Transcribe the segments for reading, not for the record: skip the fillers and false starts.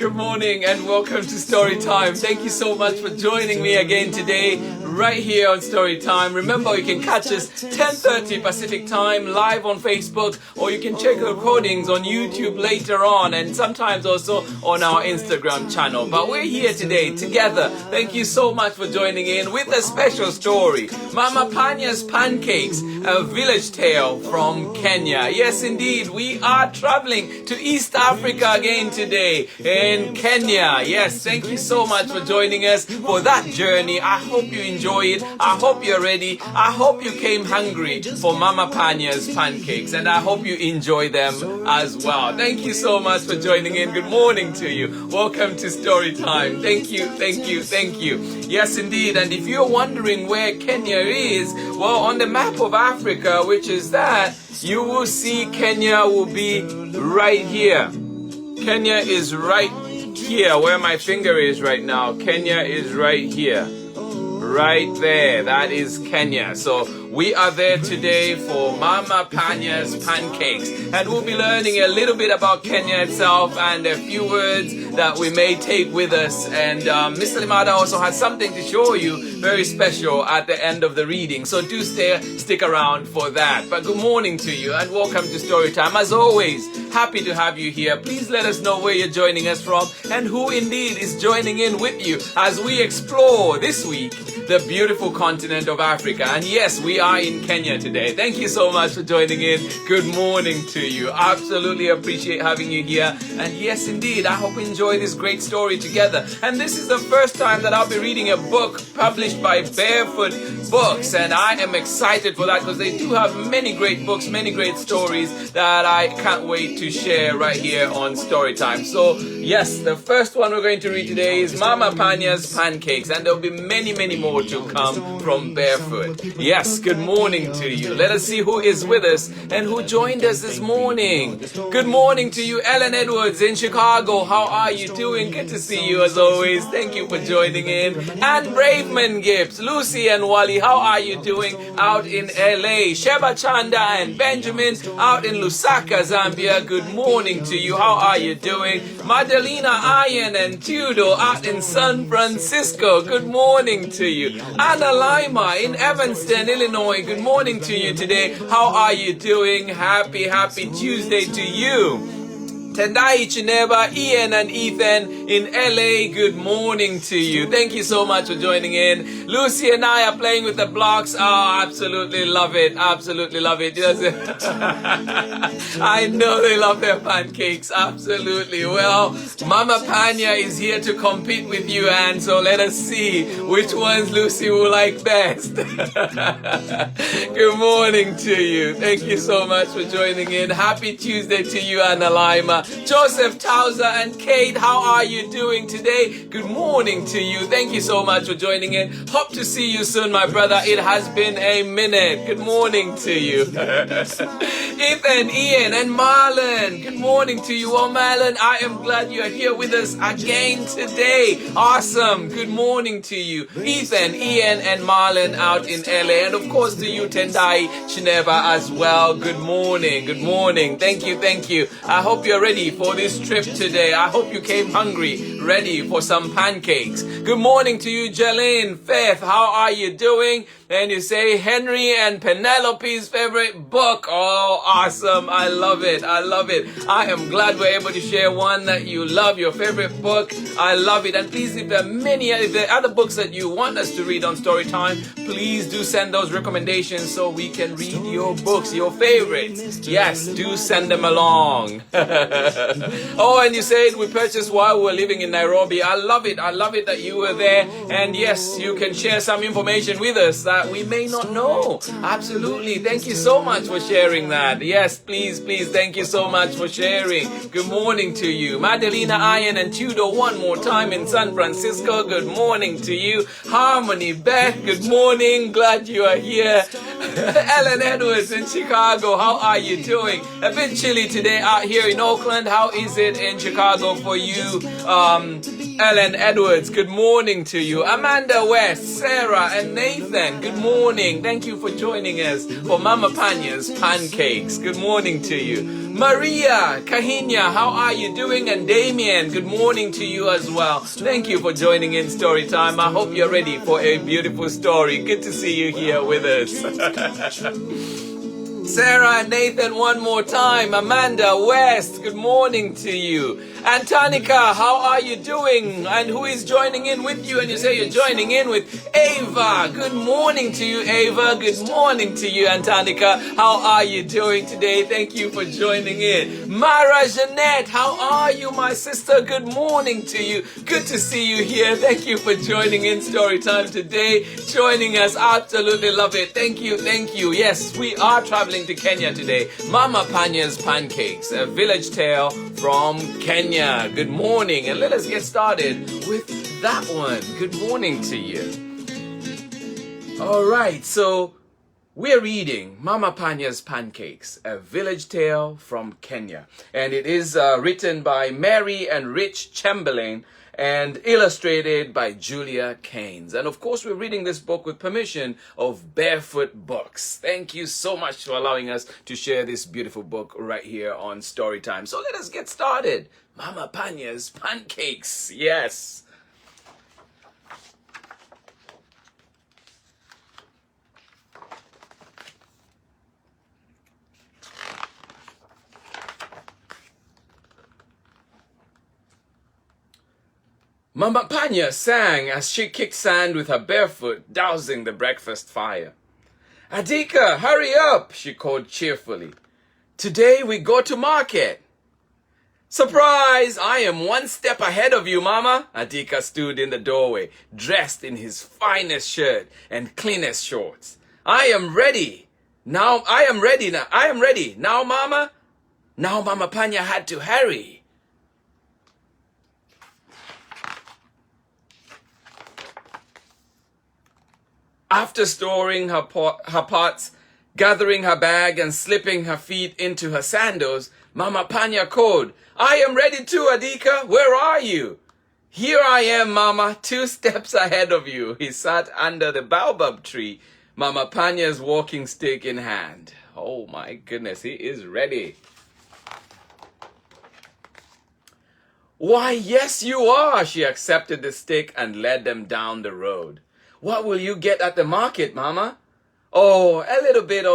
Good morning and welcome to Story Time. Thank you so much for joining me again today, right here on Story Time. Remember, you can catch us 10:30 Pacific Time live on Facebook, or you can check the recordings on YouTube later on, and sometimes also on our Instagram channel. But we're here today together. Thank you so much for joining in with a special story. Mama Panya's Pancakes, a village tale from Kenya. Yes, indeed, we are traveling to East Africa again today in Kenya. Yes, thank you so much for joining us for that journey. I hope you enjoy it. I hope you're ready. I hope you came hungry for Mama Panya's pancakes, and I hope you enjoy them as well. Thank you so much for joining in. Good morning to you. Welcome to Story Time. Thank you, thank you, thank you. Yes, indeed. And if you're wondering where Kenya is, well, on the map of Africa, which is that, you will see Kenya will be right here. Kenya is right here where my finger is right now. Kenya is right here. Right there. That is Kenya. So we are there today for Mama Panya's Pancakes, and we'll be learning a little bit about Kenya itself and a few words that we may take with us. And Mr. Limada also has something to show you very special at the end of the reading. So do stick around for that. But good morning to you and welcome to Story Time. As always, happy to have you here. Please let us know where you're joining us from and who indeed is joining in with you as we explore this week the beautiful continent of Africa. And yes, we are in Kenya today. Thank you so much for joining in. Good morning to you. Absolutely appreciate having you here. And yes, indeed, I hope you enjoy this great story together. And this is the first time that I'll be reading a book published by Barefoot Books. And I am excited for that because they do have many great books, many great stories that I can't wait to share right here on Story Time. So yes, the first one we're going to read today is Mama Panya's Pancakes. And there'll be many, many more to come from Barefoot. Yes, good morning to you. Let us see who is with us and who joined us this morning. Good morning to you, Ellen Edwards in Chicago. How are you doing? Good to see you as always. Thank you for joining in. And Braveman Gibbs, Lucy and Wally, how are you doing out in LA? Sheba Chanda and Benjamin out in Lusaka, Zambia. Good morning to you. How are you doing? Madalena Iron and Tudo out in San Francisco. Good morning to you. Anna Lima in Evanston, Illinois. Good morning to you today. How are you doing? Happy Tuesday to you. Tendai Chineba, Ian and Ethan in LA, good morning to you. Thank you so much for joining in. Lucy and I are playing with the blocks. Oh, absolutely love it. Absolutely love it. I know they love their pancakes. Absolutely. Well, Mama Panya is here to compete with you, and so let us see which ones Lucy will like best. Good morning to you. Thank you so much for joining in. Happy Tuesday to you, Anna Lima. Joseph, Tauza, and Kate, how are you doing today? Good morning to you. Thank you so much for joining in. Hope to see you soon, my brother. It has been a minute. Good morning to you. Ethan, Ian, and Marlon. Good morning to you. Oh, Marlon, I am glad you're here with us again today. Awesome. Good morning to you. Ethan, Ian, and Marlon out in LA. And of course to you, Tendai Chineva as well. Good morning. Good morning. Thank you. Thank you. I hope you're ready for this trip today. I hope you came hungry, ready for some pancakes. Good morning to you, Jelaine, Faith. How are you doing? And you say Henry and Penelope's favorite book. Oh, awesome. I love it. I love it. I am glad we're able to share one that you love, your favorite book. I love it. And please, if there are other books that you want us to read on Story Time, please do send those recommendations so we can read your books, your favorites. Yes, do send them along. Oh, and you said we purchased while we were living in Nairobi. I love it. I love it that you were there. And yes, you can share some information with us that we may not know. Absolutely. Thank you so much for sharing that. Yes, please. Thank you so much for sharing. Good morning to you. Madalena Iron and Tudor one more time in San Francisco. Good morning to you. Harmony Beth, good morning. Glad you are here. Ellen Edwards in Chicago. How are you doing? A bit chilly today out here in Oakland. How is it in Chicago for you? Ellen Edwards, good morning to you. Amanda West, Sarah and Nathan, good morning. Thank you for joining us for Mama Panya's Pancakes. Good morning to you. Maria, Kahinya, how are you doing? And Damien, good morning to you as well. Thank you for joining in Story Time. I hope you're ready for a beautiful story. Good to see you here with us. Sarah and Nathan, one more time. Amanda West, good morning to you. And Tanika, how are you doing? And who is joining in with you? And you say you're joining in with Ava. Good morning to you, Ava. Good morning to you, Antanika. How are you doing today? Thank you for joining in. Mara Jeanette, how are you, my sister? Good morning to you. Good to see you here. Thank you for joining in Storytime today. Joining us. Absolutely love it. Thank you. Thank you. Yes, we are traveling to Kenya today. Mama Panya's Pancakes, a village tale from Kenya. Good morning, and let us get started with that one. Good morning to you. All right, so we're reading Mama Panya's Pancakes, a village tale from Kenya, and it is written by Mary and Rich Chamberlin and illustrated by Julia Cairns. And of course, we're reading this book with permission of Barefoot Books. Thank you so much for allowing us to share this beautiful book right here on Storytime. So let us get started. Mama Panya's Pancakes. Yes. Mama Panya sang as she kicked sand with her bare foot, dousing the breakfast fire. Adika, hurry up, she called cheerfully. Today we go to market. Surprise! I am one step ahead of you, Mama. Adika stood in the doorway, dressed in his finest shirt and cleanest shorts. I am ready. Now, Mama. Now Mama Panya had to hurry. After storing her pots, gathering her bag and slipping her feet into her sandals, Mama Panya called, I am ready too, Adika. Where are you? Here I am, Mama, 2 steps ahead of you. He sat under the baobab tree, Mama Panya's walking stick in hand. Oh my goodness, he is ready. Why, yes, you are. She accepted the stick and led them down the road. What will you get at the market, Mama? Oh, a little bit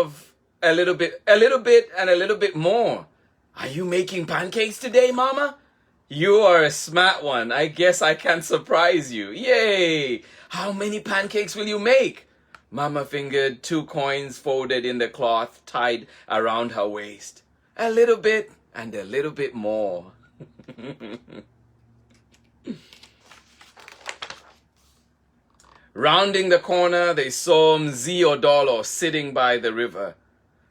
and a little bit more. Are you making pancakes today, Mama? You are a smart one. I guess I can surprise you. Yay! How many pancakes will you make? Mama fingered 2 coins folded in the cloth tied around her waist. A little bit and a little bit more. Rounding the corner, they saw Mzee Odolo sitting by the river.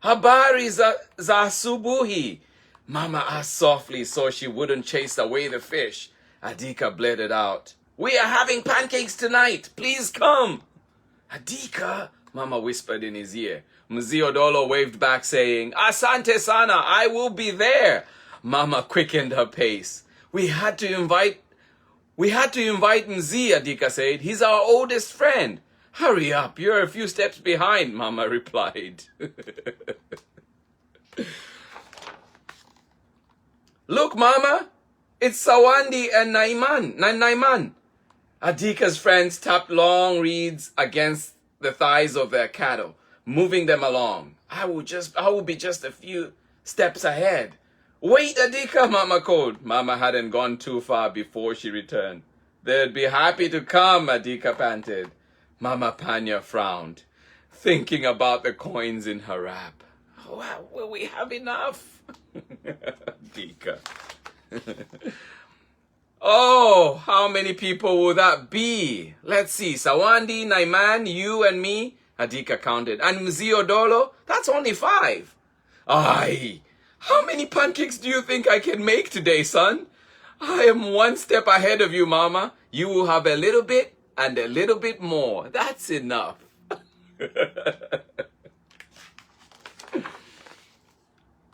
Habari za subuhi? Mama asked softly so she wouldn't chase away the fish. Adika blurted out, We are having pancakes tonight. Please come. Adika, Mama whispered in his ear. Mzee Odolo waved back saying, Asante sana, I will be there. Mama quickened her pace. We had to invite Mzee, Adika said. He's our oldest friend. Hurry up, you're a few steps behind, Mama replied. Look, Mama, it's Sawandi and Naiman. Adika's friends tapped long reeds against the thighs of their cattle, moving them along. I will be just a few steps ahead. Wait, Adika, Mama called. Mama hadn't gone too far before she returned. They'd be happy to come, Adika panted. Mama Panya frowned, thinking about the coins in her wrap. Well, will we have enough? Adika. Oh, how many people will that be? Let's see. Sawandi, Naiman, you and me. Adika counted. And Mzee Odolo? That's only 5. Aye. How many pancakes do you think I can make today, son? I am one step ahead of you, Mama. You will have a little bit and a little bit more. That's enough.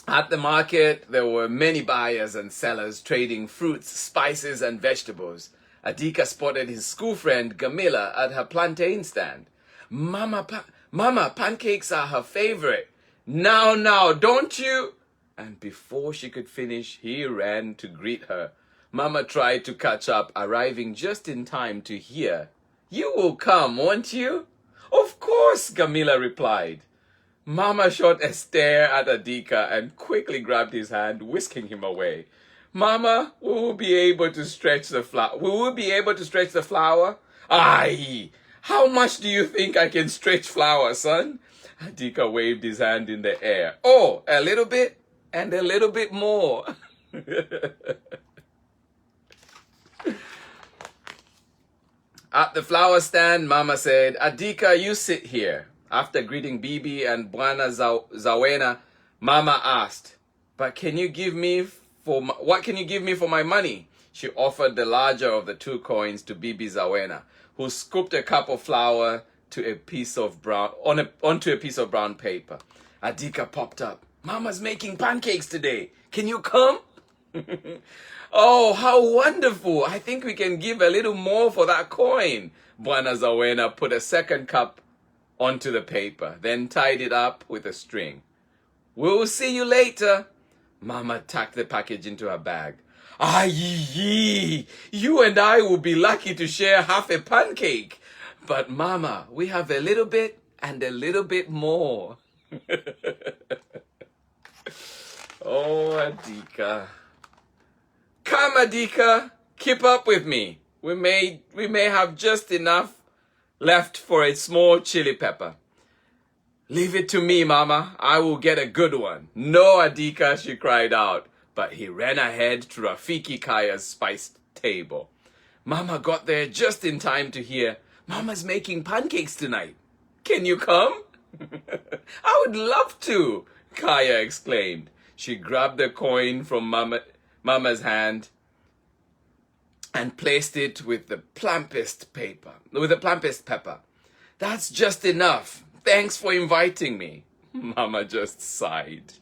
At the market, there were many buyers and sellers trading fruits, spices, and vegetables. Adika spotted his school friend Gamila at her plantain stand. Mama, pancakes are her favorite. Now, don't you? And before she could finish, he ran to greet her. Mama tried to catch up, arriving just in time to hear. You will come, won't you? Of course, Gamila replied. Mama shot a stare at Adika and quickly grabbed his hand, whisking him away. Mama, we will be able to stretch the flower. Aye, how much do you think I can stretch flour, son? Adika waved his hand in the air. Oh, a little bit and a little bit more. At the flower stand, Mama said, Adika, you sit here. After greeting Bibi and Bwana Zawena, Mama asked, what can you give me for my money? She offered the larger of the 2 coins to Bibi Zawena, who scooped a cup of flour onto a piece of brown paper. Adika popped up. Mama's making pancakes today. Can you come? Oh, how wonderful. I think we can give a little more for that coin. Bwana Zawena put a second cup onto the paper, then tied it up with a string. We'll see you later. Mama tucked the package into her bag. Aye, you and I will be lucky to share half a pancake. But Mama, we have a little bit and a little bit more. Oh, Adika. Come, Adika, keep up with me. We may have just enough left for a small chili pepper. Leave it to me, Mama. I will get a good one. No, Adika, she cried out. But he ran ahead to Rafiki Kaya's spice table. Mama got there just in time to hear, Mama's making pancakes tonight. Can you come? I would love to, Kaya exclaimed. She grabbed the coin from Mama's hand and placed it with the plumpest pepper. That's just enough. Thanks for inviting me. Mama just sighed.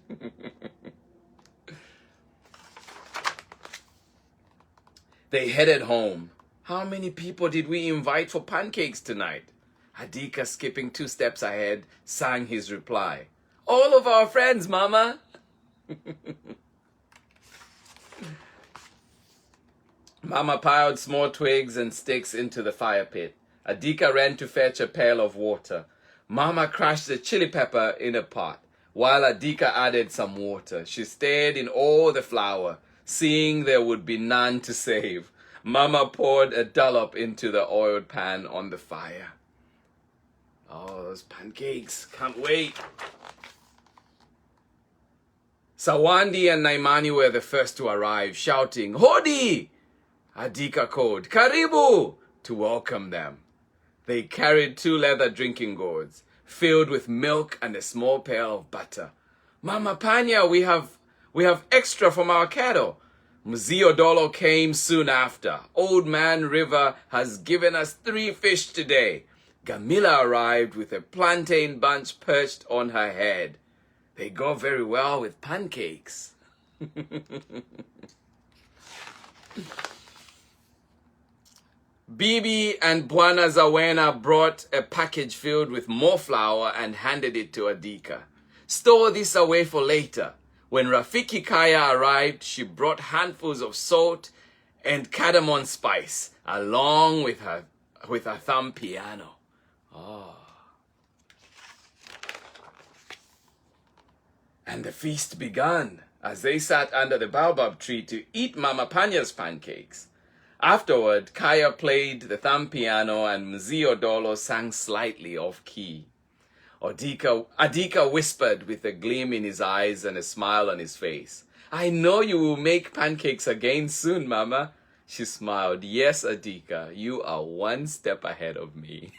They headed home. How many people did we invite for pancakes tonight? Adika, skipping 2 steps ahead, sang his reply. All of our friends, Mama. Mama piled small twigs and sticks into the fire pit. Adika ran to fetch a pail of water. Mama crushed the chili pepper in a pot, while Adika added some water. She stirred in all the flour, seeing there would be none to save. Mama poured a dollop into the oiled pan on the fire. Oh, those pancakes. Can't wait. Sawandi and Naimani were the first to arrive, shouting, Hodi! Adika called, Karibu! To welcome them. They carried 2 leather drinking gourds, filled with milk and a small pail of butter. Mama Panya, we have extra from our cattle. Mzee Odolo came soon after. Old Man River has given us 3 fish today. Gamila arrived with a plantain bunch perched on her head. They go very well with pancakes. Bibi and Bwana Zawena brought a package filled with more flour and handed it to Adika. Store this away for later. When Rafiki Kaya arrived, she brought handfuls of salt and cardamom spice, along with her thumb piano. Oh. And the feast began as they sat under the baobab tree to eat Mama Panya's pancakes. Afterward, Kaya played the thumb piano and Mzee Odolo sang slightly off key. Adika whispered with a gleam in his eyes and a smile on his face. I know you will make pancakes again soon, Mama. She smiled. Yes, Adika, you are 1 step ahead of me.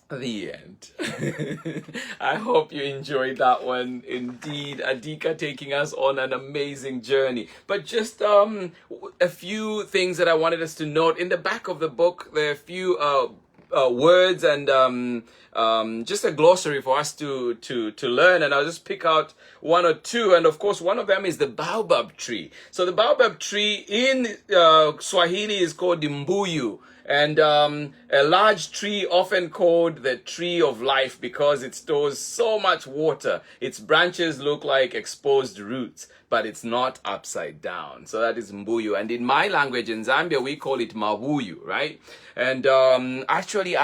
The end. I hope you enjoyed that one. Indeed, Adika taking us on an amazing journey. But just a few things that I wanted us to note. In the back of the book, there are a few words and just a glossary for us to learn, and I'll just pick out one or two. And of course, one of them is the baobab tree. So the baobab tree in Swahili is called the mbuyu, and a large tree often called the tree of life because it stores so much water. Its branches look like exposed roots, but it's not upside down. So that is mbuyu. And in my language, in Zambia, we call it mabuyu, right? And actually,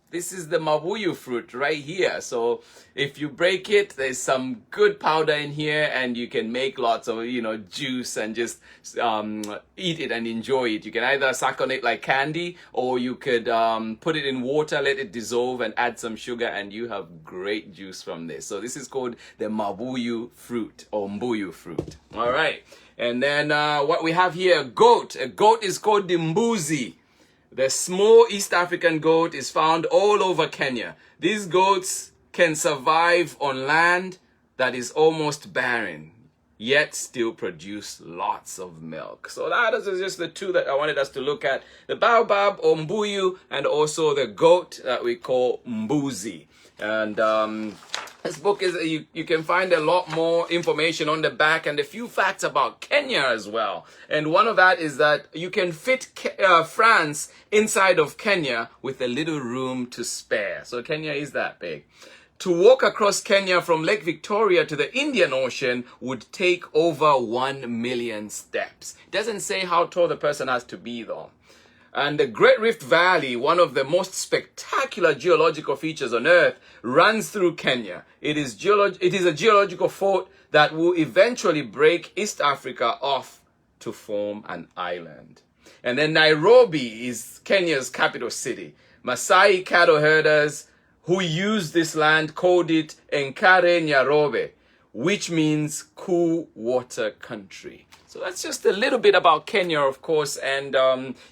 this is the mabuyu fruit right here. So if you break it, there's some good powder in here, and you can make lots of, juice and just eat it and enjoy it. You can either suck on it like candy, or you could put it in water, let it dissolve, and add some sugar, and you have great juice from this. So this is called the mabuyu fruit, or mbuyu fruit. All right. And then what we have here, goat. A goat is called the mbuzi. The small East African goat is found all over Kenya. These goats can survive on land that is almost barren, yet still produce lots of milk. So that is just the two that I wanted us to look at. The baobab or mbuyu, and also the goat that we call mbuzi. And this book is, you can find a lot more information on the back and a few facts about Kenya as well. And one of that is that you can fit France inside of Kenya with a little room to spare. So Kenya is that big. To walk across Kenya from Lake Victoria to the Indian Ocean would take over 1 million steps. It doesn't say how tall the person has to be though. And the Great Rift Valley, one of the most spectacular geological features on Earth, runs through Kenya. It is a geological fault that will eventually break East Africa off to form an island. And then Nairobi is Kenya's capital city. Maasai cattle herders who use this land called it Enkare Nyarobe, which means cool water country. So that's just a little bit about Kenya, of course, and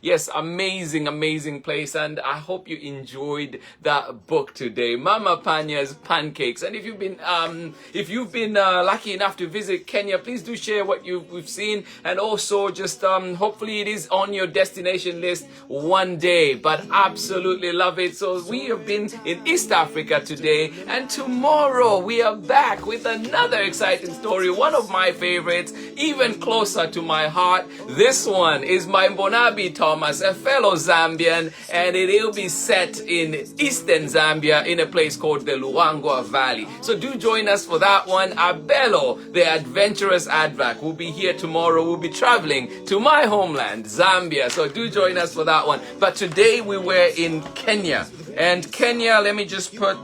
yes, amazing place, and I hope you enjoyed that book today, Mama Panya's Pancakes. And if you've been lucky enough to visit Kenya, please do share what we've seen, and also just hopefully it is on your destination list one day. But absolutely love it. So we have been in East Africa today, and tomorrow we are back with another exciting story, one of my favorites, even closer to my heart. This one is by Mbonabi Thomas, a fellow Zambian, and it will be set in eastern Zambia in a place called the Luangwa Valley. So do join us for that one. Abelo, the adventurous Advak, will be here tomorrow. We'll be traveling to my homeland, Zambia. So do join us for that one. But today we were in Kenya. And Kenya, let me just put...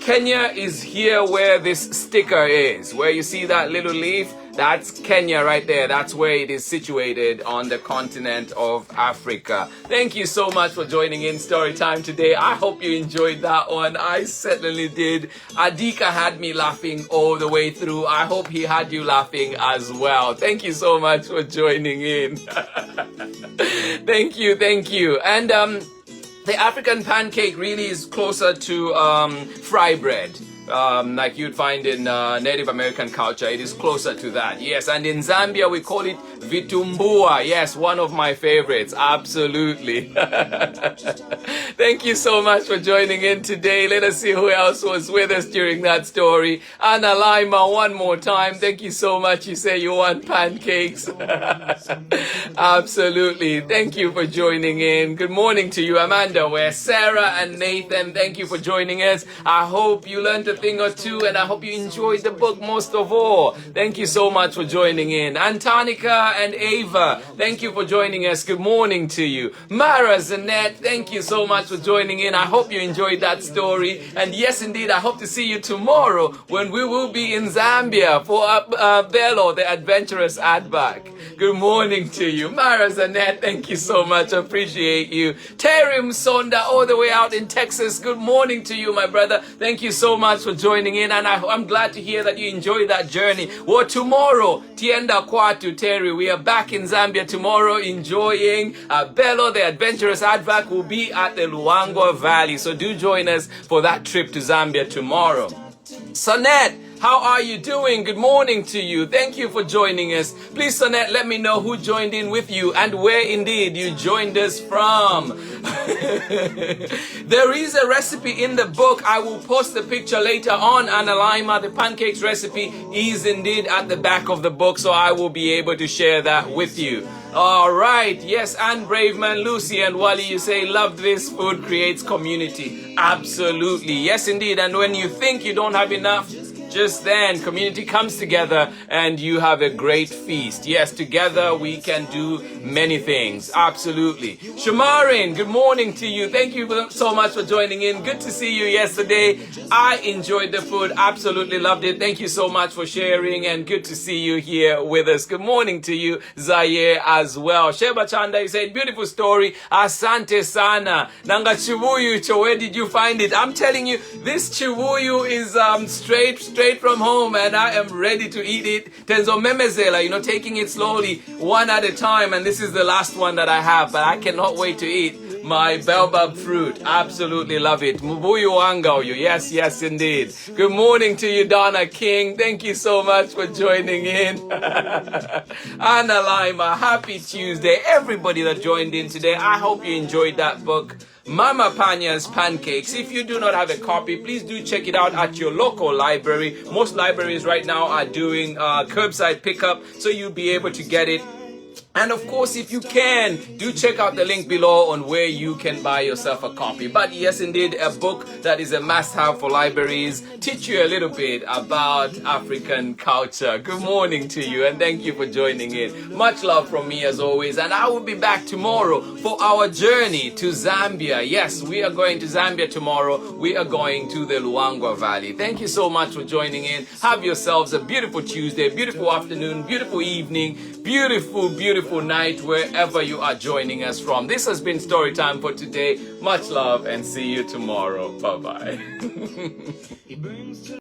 Kenya is here where this sticker is. Where you see that little leaf, that's Kenya right there. That's where it is situated on the continent of Africa. Thank you so much for joining in Storytime today. I hope you enjoyed that one. I certainly did. Adika had me laughing all the way through. I hope he had you laughing as well. Thank you so much for joining in. Thank you. And the African pancake really is closer to fry bread. Like you'd find in Native American culture. It is closer to that. Yes, and in Zambia we call it vitumbua. Yes, one of my favorites. Absolutely. Thank you so much for joining in today. Let us see who else was with us during that story. Anna Lima, one more time. Thank you so much. You say you want pancakes. Absolutely. Thank you for joining in. Good morning to you, Amanda. We're Sarah and Nathan. Thank you for joining us. I hope you learned a thing or two, and I hope you enjoyed the book most of all. Thank you so much for joining in. Antonica and Ava, thank you for joining us. Good morning to you. Mara Zanette, thank you so much for joining in. I hope you enjoyed that story. And yes, indeed, I hope to see you tomorrow when we will be in Zambia for Bello, the adventurous Advak. Good morning to you. Mara Zanette, thank you so much. I appreciate you. Terim Sonda, all the way out in Texas. Good morning to you, my brother. Thank you so much for joining in, and I'm glad to hear that you enjoyed that journey. Well, tomorrow, Tienda Kwatu Terry, we are back in Zambia tomorrow enjoying Bello, the adventurous Advak, will be at the Luangwa Valley. So do join us for that trip to Zambia tomorrow. Sonette, How are you doing? Good morning to you. Thank you for joining us. Please, Sonette, let me know who joined in with you and where indeed you joined us from. There is a recipe in the book. I will post the picture later on. Analima, the pancakes recipe is indeed at the back of the book, so I will be able to share that with you. All right. Yes, and Brave Man Lucy and Wally, you say, love this, food creates community. Absolutely. Yes, indeed. And when you think you don't have enough, just then community comes together and you have a great feast. Yes, together we can do many things. Absolutely. Shamarin, good morning to you. Thank you so much for joining in. Good to see you yesterday. I enjoyed the food. Absolutely loved it. Thank you so much for sharing and good to see you here with us. Good morning to you, Zaire, as well. Sheba Chanda, you said, beautiful story. Asante sana. Nanga chibuyu cho, where did you find it? I'm telling you, this chibuyu is straight from home, and I am ready to eat it. Tenzo memezela, taking it slowly, one at a time, and this is the last one that I have, but I cannot wait to eat my baobab fruit. Absolutely love it. Mubuyu wangauyu. Yes, indeed. Good morning to you, Donna King. Thank you so much for joining in. Anna Lima, happy Tuesday. Everybody that joined in today, I hope you enjoyed that book, Mama Panya's Pancakes. If you do not have a copy, please do check it out at your local library. Most libraries right now are doing curbside pickup, so you'll be able to get it. And of course, if you can, do check out the link below on where you can buy yourself a copy. But yes, indeed, a book that is a must-have for libraries. Teach you a little bit about African culture. Good morning to you, and thank you for joining in. Much love from me as always, and I will be back tomorrow for our journey to Zambia. Yes, we are going to Zambia tomorrow. We are going to the Luangwa Valley. Thank you so much for joining in. Have yourselves a beautiful Tuesday, beautiful afternoon, beautiful evening, beautiful night, wherever you are joining us from. This has been Story Time for today. Much love and see you tomorrow. Bye-bye.